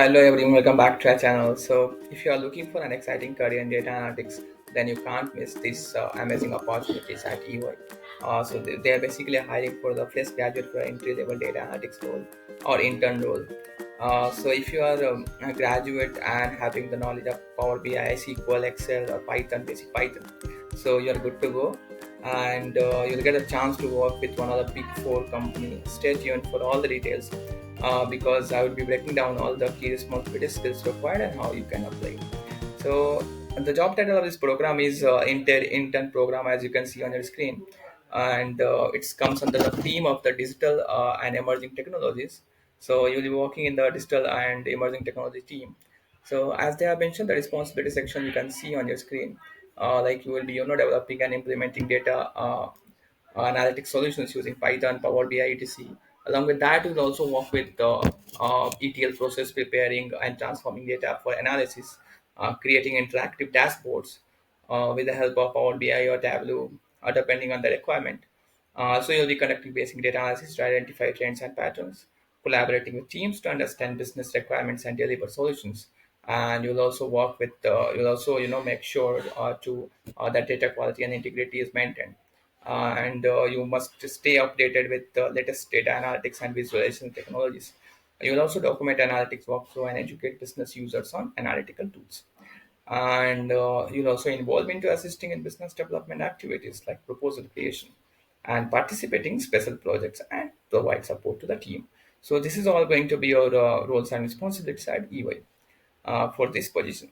Hello everyone, welcome back to our channel. So, if you are looking for an exciting career in data analytics, then you can't miss these amazing opportunities at EY. They are basically hiring for the fresh graduate for entry level data analytics role or intern role. So, if you are a graduate and having the knowledge of Power BI, SQL, Excel, or Python, basic Python, so you're good to go, and you'll get a chance to work with one of the big four companies. Stay tuned for all the details because I will be breaking down all the key responsibilities, skills required, and how you can apply. So the job title of this program is Intern program, as you can see on your screen, and it comes under the theme of the digital and emerging technologies. So you'll be working in the digital and emerging technology team. So as they have mentioned, the responsibility section you can see on your screen, like you will be developing and implementing data analytic solutions using Python, Power BI, etc. Along with that, we'll also work with the ETL process, preparing and transforming data for analysis, creating interactive dashboards with the help of Power BI or Tableau, depending on the requirement. So you'll be conducting basic data analysis to identify trends and patterns, collaborating with teams to understand business requirements and deliver solutions. And you'll also work with, you'll also make sure to that data quality and integrity is maintained, and you must stay updated with the latest data analytics and visualization technologies. You will also document analytics workflow and educate business users on analytical tools. And you'll also involve into assisting in business development activities like proposal creation and participating in special projects and provide support to the team. So this is all going to be your roles and responsibilities at EY for this position.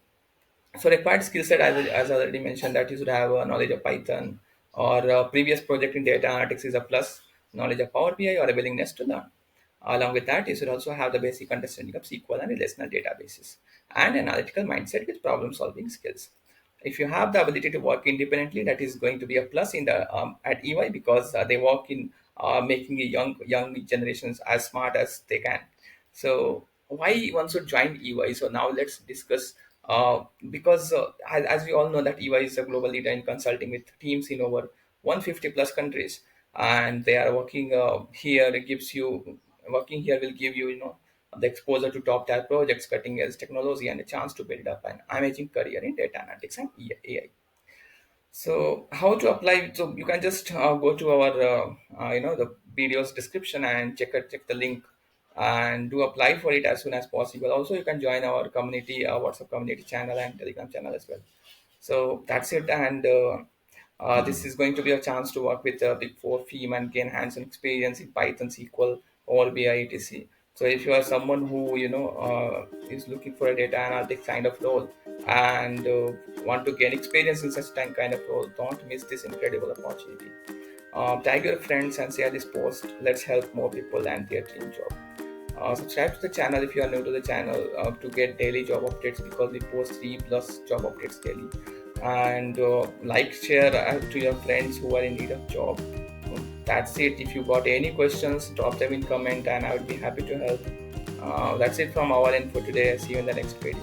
So required skill set, as I already mentioned, that you should have a knowledge of Python or previous project in data analytics is a plus, knowledge of Power BI or a willingness to learn. Along with that, you should also have the basic understanding of SQL and relational databases and analytical mindset with problem solving skills. If you have the ability to work independently, that is going to be a plus in the at EY, because they work in making the young generations as smart as they can. So why one should join EY? So now let's discuss. Because as we all know that EY is a global leader in consulting with teams in over 150 plus countries, and they are working here. It gives you working here will give you the exposure to top tier projects, cutting edge technology, and a chance to build up an amazing career in data analytics and AI. So how to apply? So you can just go to our the video's description and check the link and do apply for it as soon as possible. Also, you can join our community, our WhatsApp community channel and Telegram channel as well. So that's it, and this is going to be a chance to work with Big Four firm and gain hands-on experience in Python, SQL, or BI, etc. So if you are someone who is looking for a data analytics kind of role and want to gain experience in such kind of role, don't miss this incredible opportunity. Tag your friends and share this post. Let's help more people land their dream job. Subscribe to the channel if you are new to the channel to get daily job updates, because we post 3+ job updates daily. And like, share to your friends who are in need of job. That's it. If you got any questions, drop them in comment and I would be happy to help. That's it from our end for today. See you in the next video.